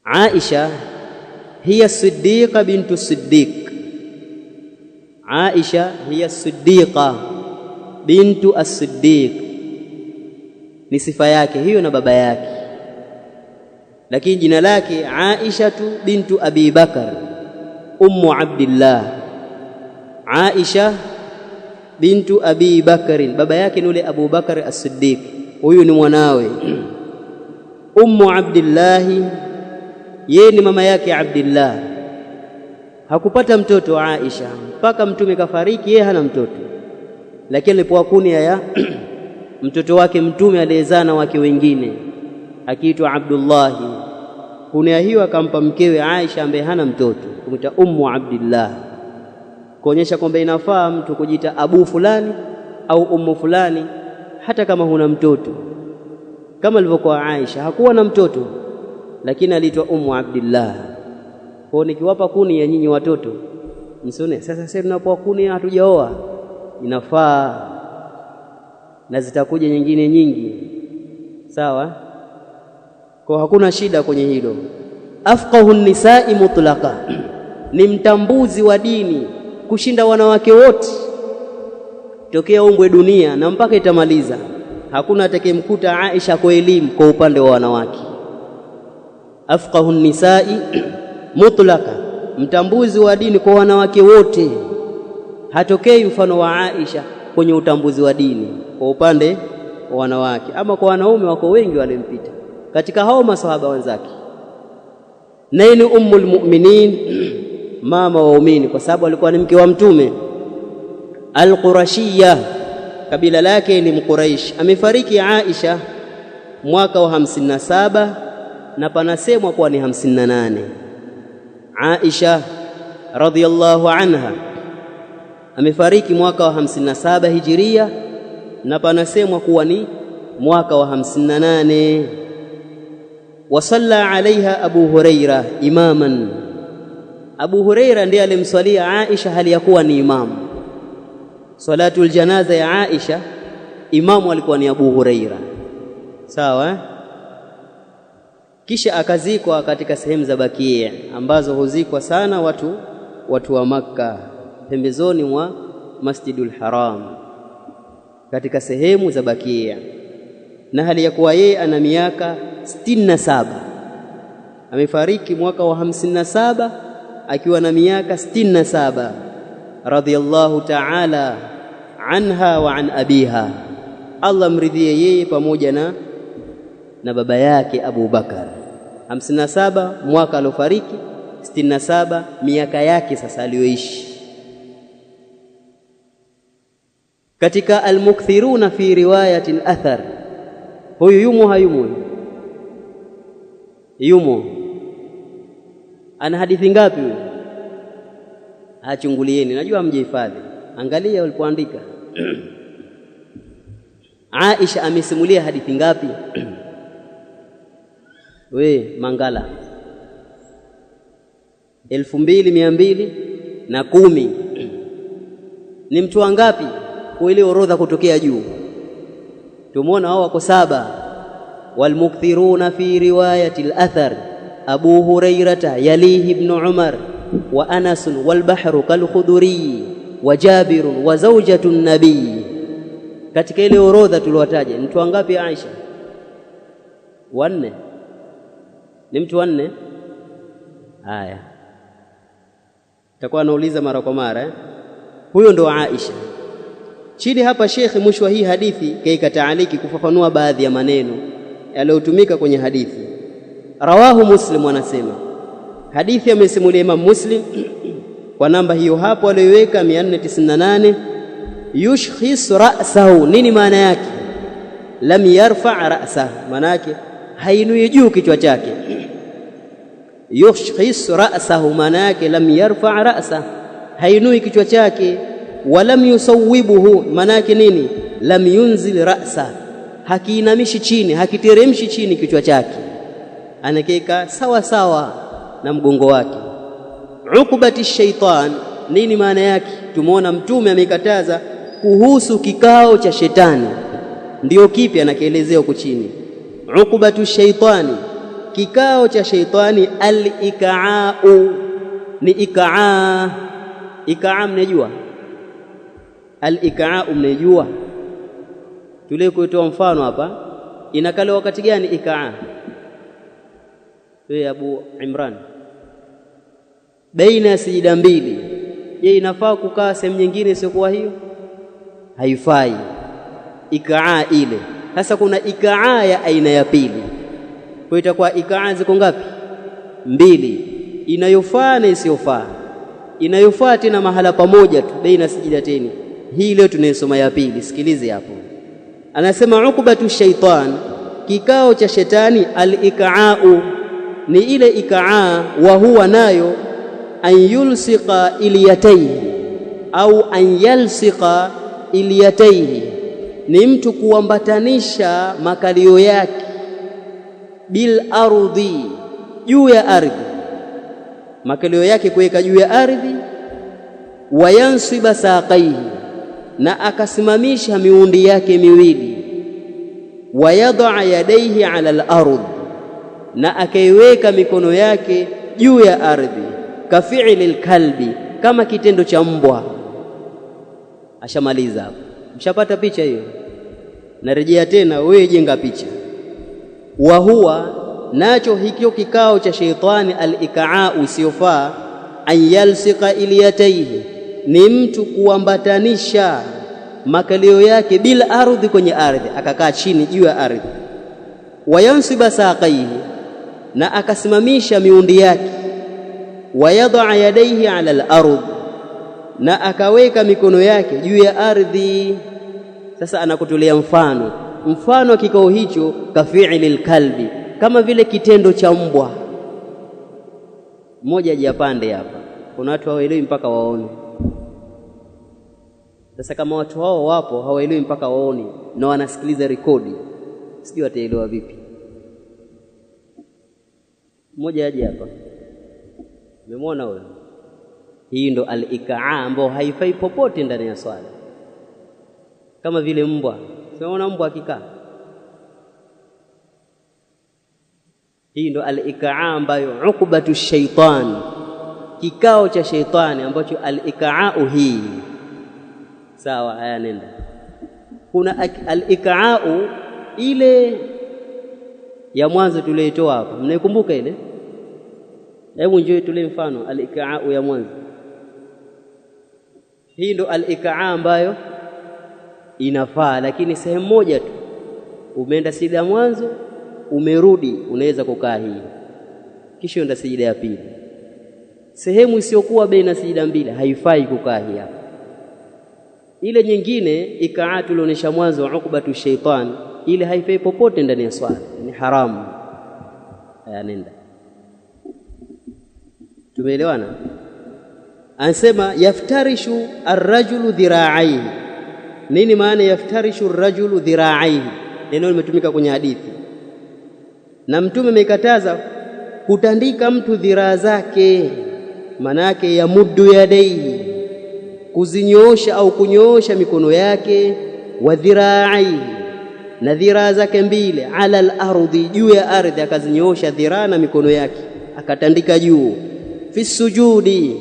Aisha hiya Siddiqa bintu Siddiq. Aisha hiya Siddiqa bintu as-Siddiq, ni sifa yake hiyo na baba yake, lakini jina lake Aishatu bintu Abi Bakar ummu Abdillah. Aisha bintu Abi Bakar, baba yake ni yule Abu Bakar as-Siddiq, huyu ni mwanawe. Ummu Abdillah, yeye ni mama yake Abdillah. Hakupata mtoto Aisha mpaka mtume kafariki, yeye hana mtoto, lakini alipokuwa kunia ya mtoto wake mtume aliyezaa na wake wengine akiitwa Abdullah, kunia hiyo akampa mkewe Aisha ambaye hana mtoto, kumwita Ummu Abdillah, kuonyesha kwamba inafaa mtu kujiita abu fulani au ummu fulani hata kama huna mtoto, kama alivyokuwa Aisha hakuwa na mtoto lakini aliitwa Ummu Abdillah. Kwa nikiwapa kuni ya nyinyi watoto msione sasa tunapoa kuni hatujaoa, inafaa na zitakuja nyingine nyingi, sawa? Kwa hakuna shida kwenye hilo. Afqahu nisai mutlaqa, ni mtambuzi wa dini kushinda wanawake wote tokea umbwe dunia na mpaka itamaliza. Hakuna atakayemkuta Aisha kwa elimu kwa upande wa wanawake. Afqahu nisai mutlaqa, mtambuzi wa dini kwa wanawake wote, hatokei mfano wa Aisha kwenye utambuzi wa dini kwa upande wa wanawake. Ama kwa wanaume wako wengi walimpita katika hao maswahaba wenzake. Naye ni ummul mu'minin, mama wa waumini, kwa sababu alikuwa ni mke wa mtume. Al-Qurashiyya, kabila lake ni Mquraish. Amefariki Aisha mwaka wa 57 na panasemwa kuwa ni 58. Aisha radhiyallahu anha amefariki mwaka wa 57 hijiria na panasemwa kuwa ni mwaka wa 58. Wasalla alaiha Abu Huraira imaman, Abu Huraira ndiye alimswalia Aisha hali ya kuwa ni imamu. Salatul janaza ya Aisha imamu alikuwa ni Abu Huraira, sawa? Kisha akazikwa katika sehemu za Bakia ambazo huzikwa sana watu wa Makka, pembezoni mwa Masjidul Haram, katika sehemu za Bakia, na hali ya kuwa yeye ana miaka 67. Amefariki mwaka wa 57 akiwa na miaka 67, radhiyallahu ta'ala anha wa an abiha. Allah mridhie yeye pamoja na baba yake Abu Bakar. 57 mwaka alofariki, 67 miaka yake sasa aliyoishi. Katika al-mukthiruna fi riwayati al-athar, huyu yumo hayumo? Yumo. Ana hadithi ngapi huyu? Achungulieni, najua mjihifadhi, angalia ulipoandika. Aisha amesimulia hadithi ngapi? We Mangala, 2210. Ni mtu wangapi kwa ile orodha kutokea juu? Tumeona hao wako 7. Walmukthiruna fi riwayati al-athar Abu Hurairata yalihi ibn Umar wa Anas wal bahru kal Khuduri wa Jabir wa zawjatu nabii. Katika ile orodha tuliwataja mtu wangapi Aisha? 4. Ni mtu 4. Haya, takuwa nauliza mara kwa mara. Huyo ndo Aisha. Chini hapa Sheikh mwisho wa hii hadithi kaika taaliki kufafanua baadhi ya maneno yaliyotumika kwenye hadithi. Rawahu Muslim, wanasema hadithi amesimulia Imam Muslim kwa namba hiyo hapo aliyoiweka 498. Yushkhis ra'sahu, nini maana yake? Lam yarfa' ra'sahu, maana yake hainui juu kichwa chake. Yushkhis ra'sahu, maana yake lam yarfa' ra'sahu, hainui kichwa chake. Walam yusawwibuhu, maana yake nini? Lam yunzil ra'sa, hakiinamishi chini, hakiteremshi chini kichwa chake, anakeka sawa sawa na mgongo wake. Ukubati shaitan, nini maana yake? Tumeona mtume amekataza kuhusu kikao cha shetani, ndio kipi anakielezea huko chini. Ukubatu shaitani kikao cha sheitani al-ika'u ni ikaa. Ikaa mnajua? Al-ika'u mnajua? Tule kuitoa mfano hapa, inakale wakati gani ikaa? Wewe Abu Imran, baina ya sijida mbili, je, inafaa kukaa sehemu nyingine isiyokuwa hiyo? Haifai. Ikaa ile. Sasa kuna ikaa ya aina ya pili. Kwa itakuwa ikaa ziko ngapi? Mbili. Inayofaa na isiyofaa. Inayofaa tena mahala pamoja tu baina sijidateni. Hii leo tunayosoma ya pili. Sikilize hapo. Anasema ukubatu shaitan, kikao cha shetani, al-ika'u ni ile ikaa, wa huwa nayo an yulsiqa iliyatayhi au an yalsiqa iliyatayhi, ni mtu kuambatanisha makalio yake bil ardhi, juu ya ardhi, makalio yake kuweka juu ya ardhi, wayansiba saqaihi, na akasimamisha miundi yake miwili, wayadha yadaihi ala al-ardh, na akaiweka mikono yake juu ya ardhi, kafi'li al-kalbi, kama kitendo cha mbwa. Ashamaliza hapo. Mshapata picha hiyo? Narejea tena, wewe jenga picha. Wa huwa nacho hikyo kikao cha sheitani al-ika'u siyofaa, an yalsiqa iliyatayhi, ni mtu kuambatanisha makalio yake bil ardhi, kwenye ardhi, akakaa chini juu ya ardhi, wayansiba saqaihi, na akasimamisha miundi yake, wayadha yadaihi ala al-ardh, na akaweka mikono yake juu ya ardhi. Sasa anakutolea mfano kikao hicho, kafi'li al-kalbi, kama vile kitendo cha mbwa. Mmoja ajapande hapa, kuna watu hawaelewi mpaka waone. Sasa kama watu hao wapo hawaelewi mpaka waone na wanasikiliza rekodi, sijui wataelewa vipi. Mmoja aje hapa, umemwona wewe? Hii ndo al-ikaa ambao haifai popote ndani ya swala, kama vile mbwa. Unaona mbwa akikaa? Hii ndo al-ikaa ambayo ukubatu shaitan, kikao cha shaitani ambacho al-ikaa hii. Sawa, haya nenda. Kuna al-ikaa ile ya mwanzo tulioitoa hapa, mnaikumbuka ile? Hebu njoo tule mfano al-ikaa ya mwanzo. Hii ndo al-ikaa ambayo inafaa, lakini sehemu moja tu. Umeenda sijida ya mwanzo, umerudi, unaweza kukaa hii, kisha enda sijida ya pili. Sehemu isiyokuwa baina sijida mbili haifai kukaa hii hapa. Ile nyingine ikaa tulionyesha mwanzo, ukubatu shaitan, ile haifai popote ndani ya swala, ni haramu. Haya nenda. Tumeelewana? Anasema yaftarishu ar-rajulu dhira'aihi. Nini maana yaftarishu ar-rajulu dhira'aihi? Neno limetumika kwenye hadithi, na Mtume amekataza kutandika mtu dhiraa zake, maana yake yamuddu yadaihi, kuzinyoosha au kunyoosha mikono yake, wa dhira'aihi, na dhiraa zake mbili, ala al-ardhi, juu ya ardhi, akazinyoosha dhiraa na mikono yake akatandika juu. Fi sujudi,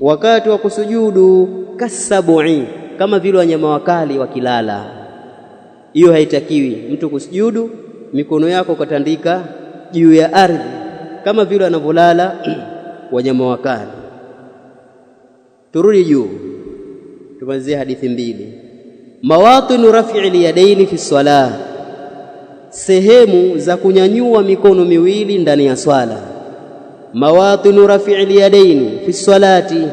wakati wa kusujudu, kasabu'i, kama vile wanyama wakali wakilala. Hiyo haitakiwi mtu kusujudu mikono yako katandika juu ya ardhi kama vile wanavyolala wanyama wakali. Turudi juu, tumalizie hadithi mbili. Mawatinu raf'i liyadaini fi salah, sehemu za kunyanyua mikono miwili ndani ya swala. Mawatinu raf'i liyadaini fi salati,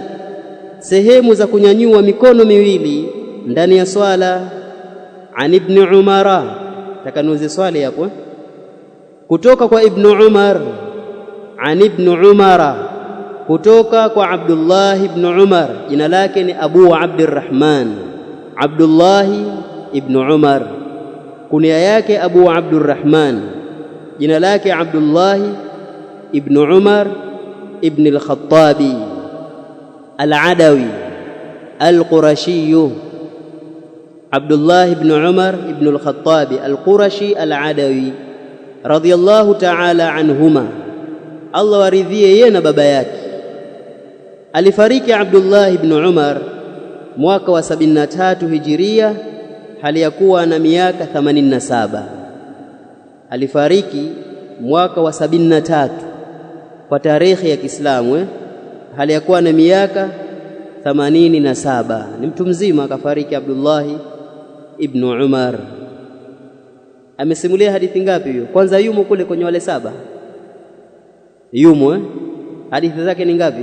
sehemu za kunyanyua mikono miwili ndani ya swala. An ibn Umara, takanuze swali hapo, kutoka kwa Ibn Umar. An ibn Umara, kutoka kwa Abdullah ibn Umar, jina lake ni Abu Abdurrahman, Abdullah ibn Umar, kunia yake Abu Abdurrahman, jina lake Abdullah ibn Umar ibn al-Khattabi al-Adawi al-Qurashi. Abdullah ibn Umar ibn al-Khattabi al-Qurashi al-Adawi, radhiyallahu ta'ala anhuma, Allah waridhie yeye na baba yake. Alifariki Abdullah ibn Umar mwaka wa 73 Hijiria, hali ya kuwa na miaka 87. Alifariki mwaka wa 73 kwa tarehe ya Kiislamu, hali ya kuwa na miaka 87. Ni mtu mzima akafariki Abdullah ibn Umar. Amesimulia hadithi ngapi hiyo? Kwanza yumo kule kwenye wale 7? Yumo hadithi zake ni ngapi?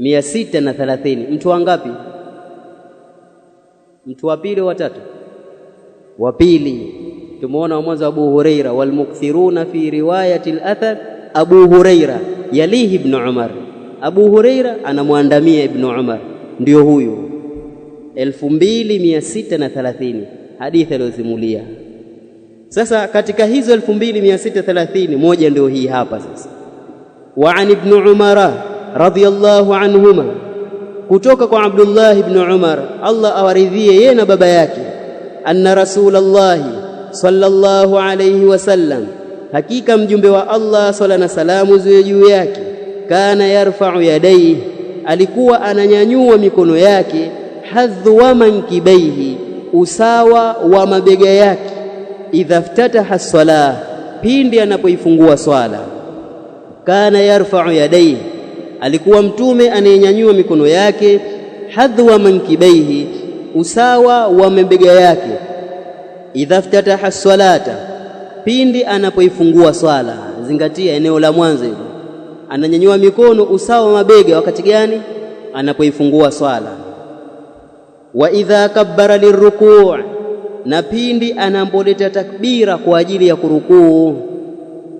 2630. Mtu wangapi? Mtu wa pili, wa tatu? Wa pili. Tumeona mwanzo Abu Huraira, wal mukthiruna fi riwayati al-athar Abu Huraira yalihi ibn Umar. Abu Huraira anamwandamia ibn Umar, ndio huyu. 2630 hadithi aliyosimulia. Sasa katika hizo 2630 moja ndio hii hapa sasa. Wa an ibn Umar radhiyallahu anhuma, kutoka kwa Abdullah ibn Umar, Allah awaridhie yeye na baba yake, anna Rasulullah sallallahu alayhi wasallam, hakika mjumbe wa Allah sala na salamu ziwe juu yake, kana yarfa'u yadayhi, alikuwa ananyanyua mikono yake, hadhwa mankibaihi, usawa wa mabega yake, idha ftataha as-salah, pindi anapoifungua swala. Kana yarfa'u yadayhi, alikuwa mtume anayenyanyua mikono yake, hadhwa mankibaihi, usawa wa mabega yake, idha ftataha as-salata, pindi anapoifungua swala. Zingatia eneo la mwanzo hilo, ananyanyua mikono usawa wa mabega wakati gani? Anapoifungua swala. Wa idha kabbara lirruku', na pindi anapoleta takbira kwa ajili ya kurukuu.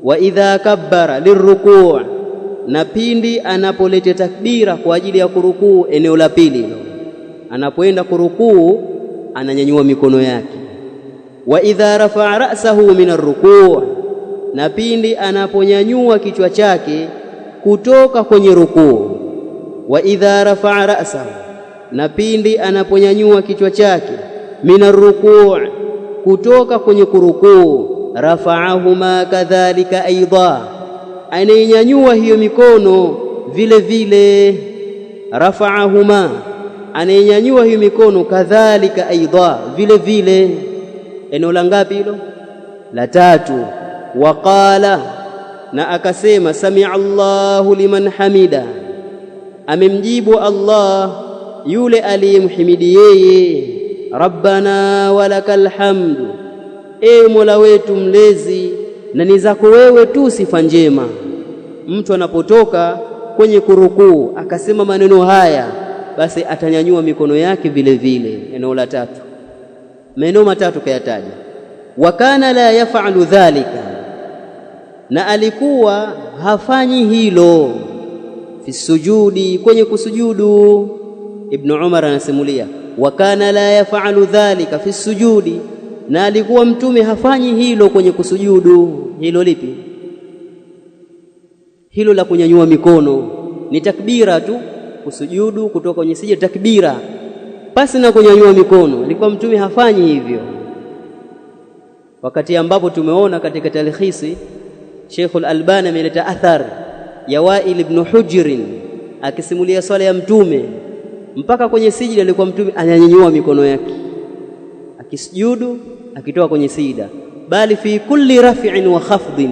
Wa idha kabbara lirruku', na pindi anapoleta takbira kwa ajili ya kurukuu. Eneo la pili hilo, anapoenda kurukuu ananyanyua mikono yake. Wa idha rafa'a ra'sahu min ar-ruku', na pindi anaponyanyua kichwa chake kutoka kwenye rukuu. Wa idha rafa'a ra'sahu, na pindi anaponyanyua kichwa chake min ar-ruku', kutoka kwenye kurukuu. Rafa'ahuma kadhalika aidha, anainyanyua hiyo mikono vile vile. Rafa'ahuma, anainyanyua hiyo mikono kadhalika aidha, vile vile. Eneo la ngapi hilo? La tatu. Waqala, na akasema, sami'a Allahu liman hamida, amemjibu Allah yule aliyemhimidi yeye. Rabbana walakal hamdu, ewe Mola wetu mlezi, na ni zako wewe tu sifa njema. Mtu anapotoka kwenye kurukuu akasema maneno haya, basi atanyanyua mikono yake vile vile. Eneo la tatu, maneno matatu kayataja. Wa kana la yaf'alu dhalika, na alikuwa hafanyi hilo, fi sujudi, kwenye kusujudu. Ibn Umar anasimulia, wa kana la yaf'alu dhalika fi sujudi, na alikuwa mtume hafanyi hilo kwenye kusujudu. Hilo lipi? Hilo la kunyanyua mikono, ni takbira tu. Kusujudu kutoka kwenye sijda, takbira pasi na kunyanyua mikono, alikuwa mtume hafanyi hivyo. Wakati ambapo tumeona katika talkhisi Sheikh al-Albani ameleta athar ya Wa'il ibn Hujr akisimulia swala ya mtume, mpaka kwenye sijda alikuwa mtume ananyanyua mikono yake akisujudu, akitoka kwenye sijda, bali fi kulli raf'in wa khafdin,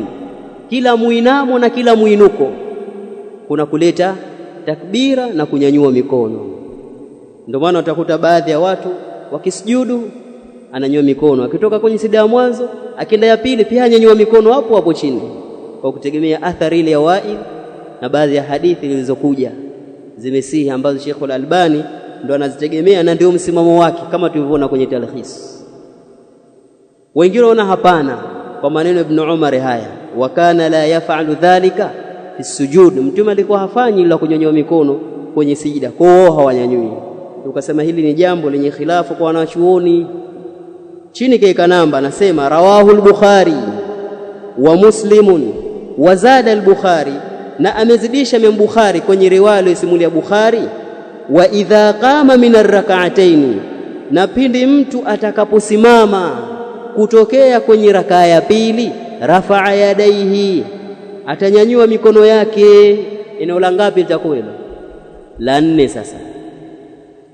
kila muinamo na kila muinuko kuna kuleta takbira na kunyanyua mikono. Ndio maana utakuta baadhi ya watu wakisujudu ananyanyua mikono, akitoka kwenye sijda ya mwanzo akienda ya pili pia ananyanyua mikono hapo hapo chini, kwa kutegemea athari ile ya Wa'il na baadhi ya hadithi zilizokuja zimesihi, ambazo Sheikh al-Albani ndo anazitegemea na ndio msimamo wake, kama tulivyoona kwenye talkhis. Wengine wana hapana, kwa maneno Ibn Umar haya, wa kana la yaf'alu dhalika fi sujud, mtume alikuwa hafanyi ila kunyanyua mikono kwenye sijida, kwa hiyo hawanyanyui. Tukasema hili ni jambo lenye khilafu kwa wanachuoni. Chini kaika namba anasema, rawahu al-Bukhari wa Muslimun wa zada al-Bukhari, na amezidisha Bukhari kwenye riwaya aliyosimulia Bukhari, wa idha qama min ar-rak'atayn, na pindi mtu atakaposimama kutokea kwenye rakaa ya pili, rafa'a yadaihi, atanyanyua mikono yake. Eneo la ngapi litakuwa hilo? La 4. Sasa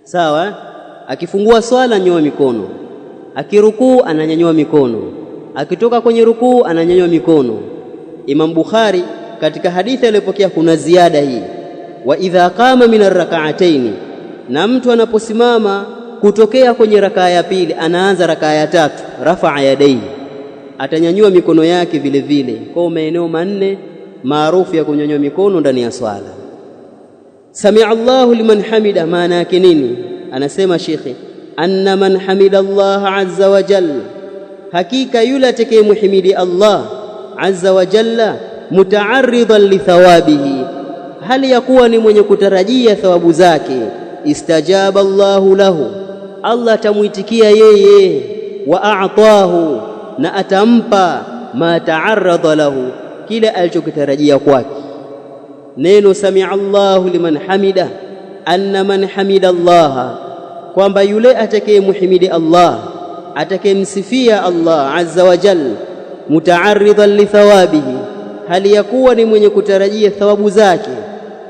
sawa, akifungua swala nyanyua mikono, akirukuu ananyanyua mikono, akitoka kwenye rukuu ananyanyua mikono. Imam Bukhari katika hadithi aliyopokea kuna ziada hii, wa idha qama min ar-rak'atayn, na mtu anaposimama kutokea kwenye rakaa ya pili, anaanza rakaa ya tatu, rafa'a yadayhi, atanyanyua mikono yake vile vile. Kwa maeneo manne maarufu ya kunyanyua mikono ndani ya swala. Sami'a Allahu liman hamida, maana yake nini? Anasema shekhi, anna man hamida Allah azza wa jalla, hakika yule atakayemhimidi Allah azza wa jalla, mutaarridan li thawabihi, hali ya kuwa ni mwenye kutarajia thawabu zake, istajaba Allahu lahu, Allah atamuitikia yeye, wa a'tahu, na atampa ma ta'arrada lahu, kile alichokitarajia kwake. Neno sami'a Allahu liman hamida, anna man hamida Allah, kwamba yule atakayemhimidi Allah, atakayemsifia Allah azza wa jalla, mutaarridan li thawabihi, hali ya kuwa ni mwenye kutarajia thawabu zake,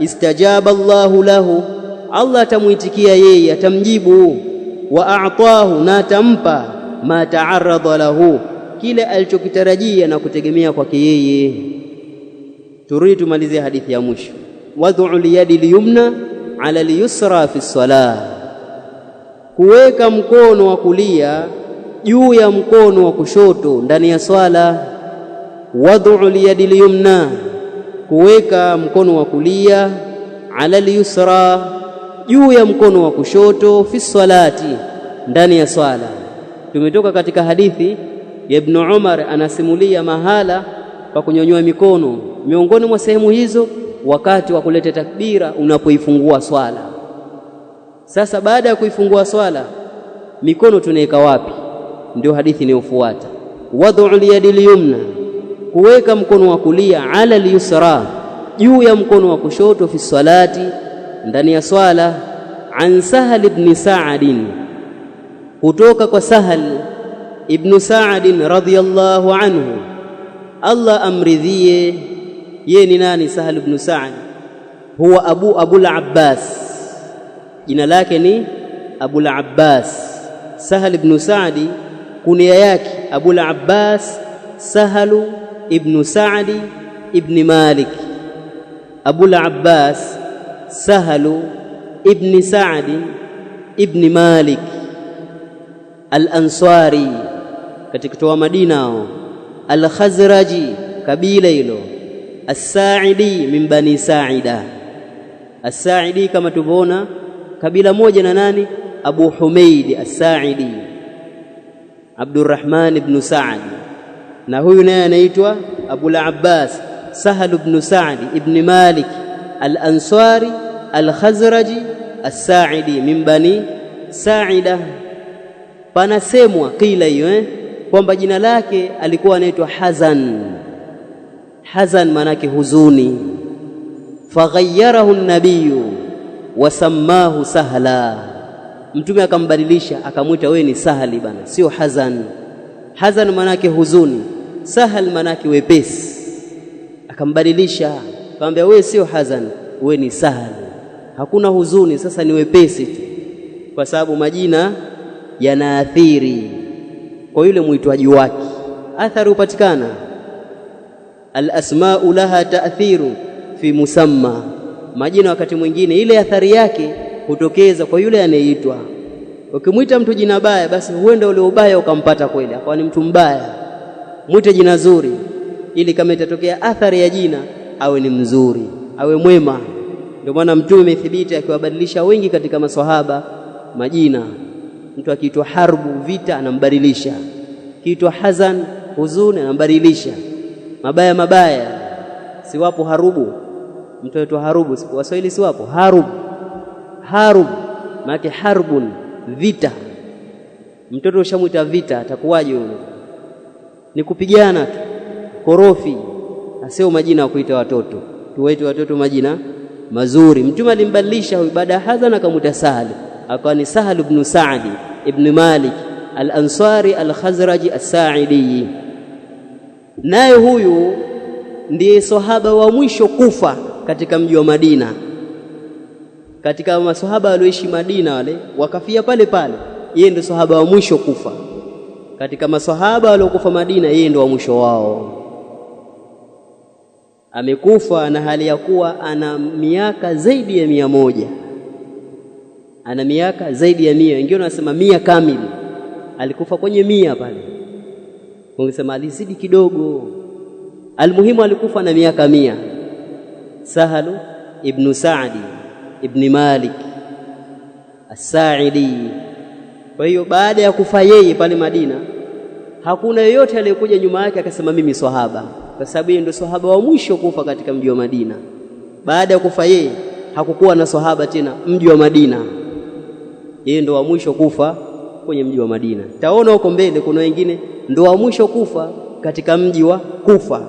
istajaba Allahu lahu, Allah atamuitikia yeye, atamjibu, wa a'tahu, na atampa ma ta'arrada lahu, kile alichokitarajia na kutegemea kwake yeye. Turudi tumalizie hadithi ya mwisho, wad'u liyadi liyumna ala liyusra fi salah, kuweka mkono wa kulia juu ya mkono wa kushoto ndani ya swala. Wad'u liyadi liyumna, kuweka mkono wa kulia, ala liyusra, juu ya mkono wa kushoto, fi salati, ndani ya swala. Tumetoka katika hadithi ya Ibn Umar, anasimulia mahala pa kunyanyua mikono. Miongoni mwa sehemu hizo wakati wa kuleta takbira unapoifungua swala. Sasa baada ya kuifungua swala, mikono tunaweka wapi? Ndio hadithi inayofuata, wad'u liyadi liyumna, kuweka mkono wa kulia, ala liyusra, juu ya mkono wa kushoto, fi salati, ndani ya swala. An Sahal ibn Sa'd, kutoka kwa Sahal ibn Sa'd radhiyallahu anhu, Allah amridhie. Yeye ni nani Sahal ibn Sa'd? Huwa Abul Abbas, jina lake ni Abul Abbas. Sahal ibn Sa'd kunia yake Abul Abbas Sahal ibn Sa'd ibn Malik. Abul Abbas Sahal ibn Sa'd ibn Malik al-Ansari, katika kutoa Madina. Al-Khazraji, kabila hilo. As-Sa'idi min bani Sa'ida. As-Sa'idi kama tuvoona kabila moja na nani? Abu Humaid As-Sa'idi, Abdurrahman ibn Sa'd, na huyu naye anaitwa Abul Abbas Sahal ibn Sa'd ibn Malik al-Ansari al-Khazraji As-Sa'idi min bani Sa'ida. Panasemwa kila hiyo kwamba jina lake alikuwa anaitwa Hazan. Hazan manake huzuni. Faghayyarahu an-nabiyyu wasammahu Sahla, Mtume akambadilisha akamwita wewe ni Sahali bana, sio Hazan. Hazan manake huzuni, Sahal manake wepesi. Akambadilisha akamwambia wewe sio Hazan, wewe ni Sahal, hakuna huzuni, sasa ni wepesi tu, kwa sababu majina yanaathiri kwa yule muitwaji wake, athari hupatikana. Al-asma'u laha ta'thiru fi musamma, majina wakati mwingine ile athari yake hutokeza kwa yule anayeitwa. Ukimwita mtu jina baya, basi huenda ule ubaya ukampata kweli, akawa ni mtu mbaya. Mwite jina zuri, ili kama itatokea athari ya jina awe ni mzuri, awe mwema. Ndio maana Mtume amethibiti akiwabadilisha wengi katika maswahaba majina. Mtu akiitwa Harbu, vita, anambadilisha. Kiitwa Hazan, huzuni, anambadilisha. Mabaya mabaya, si wapo Harubu, mtu aitwa Harubu, Waswahili si wapo Harub maana harbun, vita. Mtoto ushamwita vita, atakuwaje yule? Ni kupigana tu, korofi. Asio majina ya kuita watoto, tuwaite watoto majina mazuri. Mtume alimbadilisha huyu, baada ya Hazan akamwita Sahal, akawa ni Sahal ibn Sa'd ibn Malik al-Ansari al-Khazraji as-Sa'idi. Naye huyu ndiye sahaba wa mwisho kufa katika mji wa Madina. Katika maswahaba walioishi Madina wale wakafia pale pale, yeye ndiye sahaba wa mwisho kufa. Katika maswahaba waliokufa Madina, yeye ndiye wa mwisho wao. Amekufa na hali ya kuwa ana miaka zaidi ya 100. Ana miaka zaidi ya 100, wengine wanasema 100 kamili. Alikufa kwenye 100 pale, wangesema alizidi kidogo. Almuhimu alikufa na miaka 100. Sahal ibn Sa'di ibn Malik as-Sa'idi. Kwa hiyo baada ya kufa yeye pale Madina, hakuna yeyote aliyekuja nyuma yake akasema mimi swahaba, kwa sababu yeye ndio swahaba wa mwisho kufa katika mji wa Madina. Baada ya kufa yeye hakukuwa na swahaba tena mji wa Madina, yeye ndio wa mwisho kufa kwenye mji wa Madina. Taona huko mbele kuna wengine ndio wa mwisho kufa katika mji wa Kufa,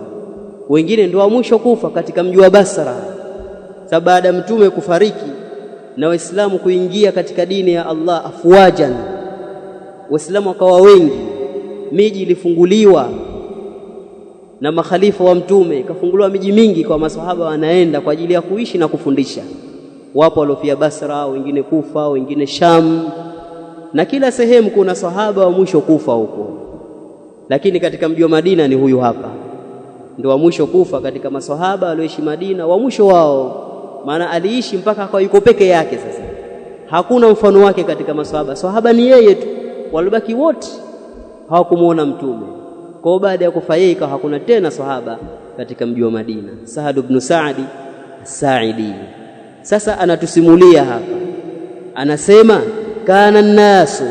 wengine ndio wa mwisho kufa katika mji wa Basra. Sababu baada ya mtume kufariki na waislamu kuingia katika dini ya Allah afwajan, waislamu wakawa wengi, miji ilifunguliwa na makhalifa wa mtume, ikafunguliwa miji mingi kwa maswahaba wanaenda kwa ajili ya kuishi na kufundisha. Wapo waliofia Basra, wengine Kufa, wengine Sham, na kila sehemu kuna sahaba wa mwisho kufa huko. Lakini katika mji wa Madina ni huyu hapa ndio wa mwisho kufa katika maswahaba walioishi Madina, wa mwisho wao. Maana aliishi mpaka akawa yuko peke yake. Sasa hakuna mfano wake katika maswahaba, sahaba ni yeye tu, walibaki wote hawakumuona mtume. Kwa baada ya kufa yeye hakuna tena sahaba katika mji wa Madina. Sahal ibn Sa'di as-Sa'idi sasa anatusimulia hapa, anasema kana nasu,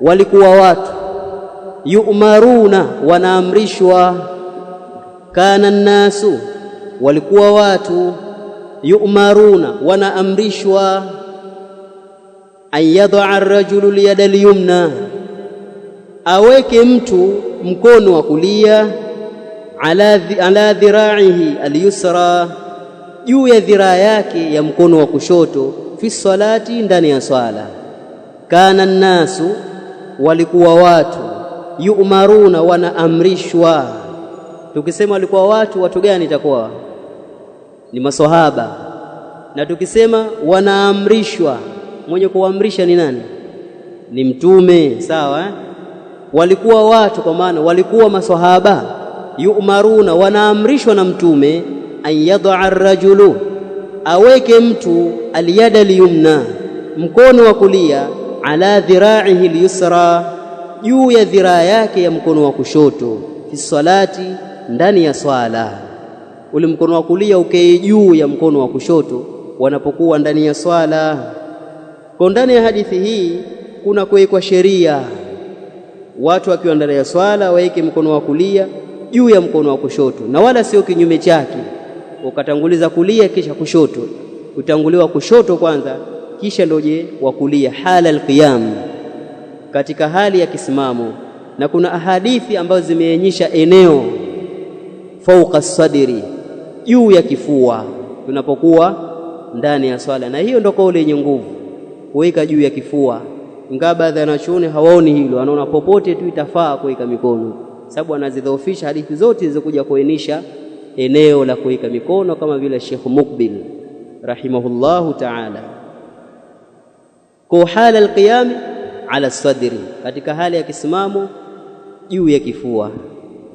walikuwa watu, yu'maruna, wanaamrishwa. Kana nasu, walikuwa watu, yu'maruna, wanaamrishwa. An yad'a ar-rajulu liyada al-yumna, aweke mtu mkono wa kulia, ala dhira'ihi al-yusra, juu ya dhiraa yake ya mkono wa kushoto, fi salati, ndani ya swala. Kana nasu, walikuwa watu, yu'maruna, wanaamrishwa. Tukisema walikuwa watu gani itakuwa? Ni maswahaba. Na tukisema wanaamrishwa, mwenye kuamrisha ni nani? Ni mtume, sawa? Walikuwa watu kwa maana walikuwa maswahaba, yu'maruna, wanaamrishwa na mtume. An yad'a ar-rajulu, aweke mtu, al-yada al-yumna, mkono wa kulia, ala dhira'ihi al-yusra, juu ya dhiraa yake ya mkono wa kushoto, fi salati, ndani ya swala. Ule mkono wa kulia ukae juu ya mkono wa kushoto wanapokuwa ndani ya swala. Kwa ndani ya hadithi hii kuna kuwekwa sheria, watu wakiwa ndani ya swala waweke mkono wa kulia juu ya mkono wa kushoto, na wala sio kinyume chake, ukatanguliza kulia kisha kushoto. Utanguliwa kushoto kwanza kisha ndoje wa kulia, hala alqiyam, katika hali ya kisimamo. Na kuna ahadithi ambazo zimeonyesha eneo fauqa sadri, juu ya kifua tunapokuwa ndani ya swala, na hiyo ndio kauli yenye nguvu, kuweka juu ya kifua. Ingawa baadhi ya wanachuoni hawaoni hilo, wanaona popote tu itafaa kuweka mikono, sababu anazidhoofisha hadithi zote zilizokuja kuainisha eneo la kuweka mikono, kama vile Sheikh Mukbil rahimahullahu ta'ala. Kwa hala alqiyam ala sadri, katika hali ya kisimamo juu ya kifua.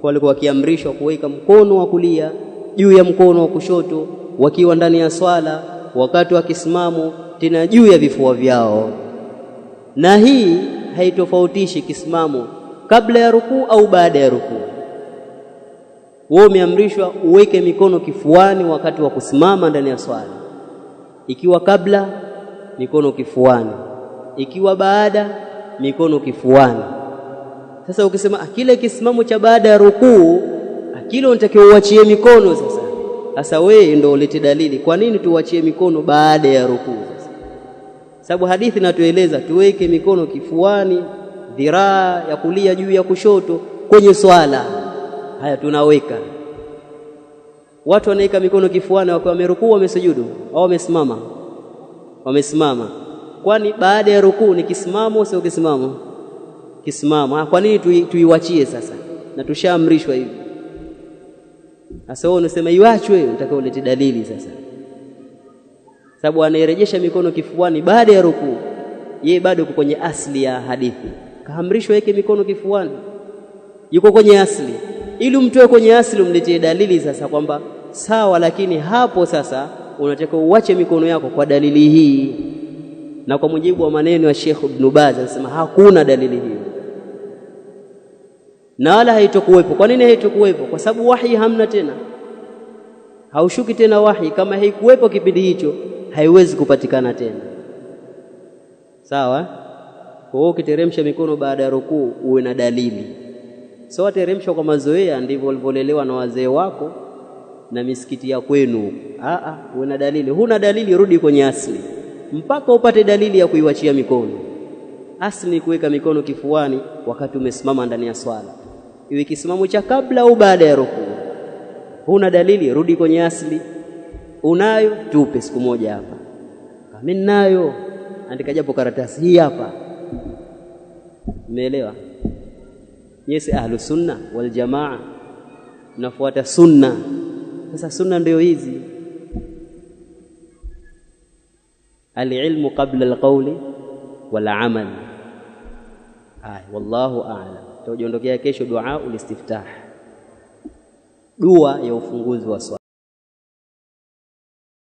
Walikuwa wakiamrishwa kuweka mkono wa kulia juu ya mkono wa kushoto wakiwa ndani ya swala, wakati wa kisimamo tena juu ya vifua vyao. Na hii haitofautishi kisimamo kabla ya rukuu au baada ya rukuu. Wewe umeamrishwa uweke mikono kifuani wakati wa kusimama ndani ya swala. Ikiwa kabla, mikono kifuani; ikiwa baada, mikono kifuani. Sasa ukisema kile kisimamo cha baada ya rukuu, kile unatakiwa uachie mikono. Sasa wewe ndio ulete dalili kwa nini tuachie mikono baada ya rukuu. Sasa sababu hadithi inatueleza tuweke mikono kifuani, dhiraa ya kulia juu ya kushoto kwenye swala. Haya, tunaweka. Watu wanaweka mikono kifuani wakiwa wamerukuu, wamesujudu au wamesimama? Wamesimama. kwani baada ya rukuu ni kisimamo sio kisimamo? Kisimamo. Kwa nini tuiwachie sasa? Na tushaamrishwa hivi. Sasa wewe unasema iwachwe, unataka ulete dalili sasa. Sababu anayerejesha mikono kifuani baada ya rukuu, yeye bado yuko kwenye asli ya hadithi. Kaamrishwa yeke mikono kifuani, yuko kwenye asli. Ili umtoe kwenye asli, umletee dalili sasa kwamba sawa, lakini hapo sasa unataka uache mikono yako kwa dalili hii. Na kwa mujibu wa maneno ya Sheikh Ibn Baz anasema hakuna dalili hiyo, na wala haitokuwepo. Kwa nini haitokuwepo? Kwa sababu wahi hamna tena, haushuki tena wahi. Kama haikuwepo kipindi hicho, haiwezi kupatikana tena. Sawa? Kwa hiyo ukiteremsha mikono baada ya rukuu uwe na dalili. Sio teremsha kwa mazoea, ndivyo walivyolelewa na wazee wako na misikiti ya kwenu. Uwe na dalili. Huna dalili, rudi kwenye asli mpaka upate dalili ya kuiwachia mikono. Asli ni kuweka mikono kifuani wakati umesimama ndani ya swala, iwe kisimamo cha kabla au baada ya rukuu. Huna dalili, rudi kwenye asli. Unayo, tupe siku moja hapa. Kama ninayo, andika japo karatasi hii hapa. Umeelewa? Yesi ahlus sunna wal jamaa, nafuata sunna. Sasa sunna ndio hizi. Al-ilmu qabla al-qawli wal amal. Wallahu a'lam. Tutajiondokea kesho dua ulistiftah, dua ya ufunguzi wa swala.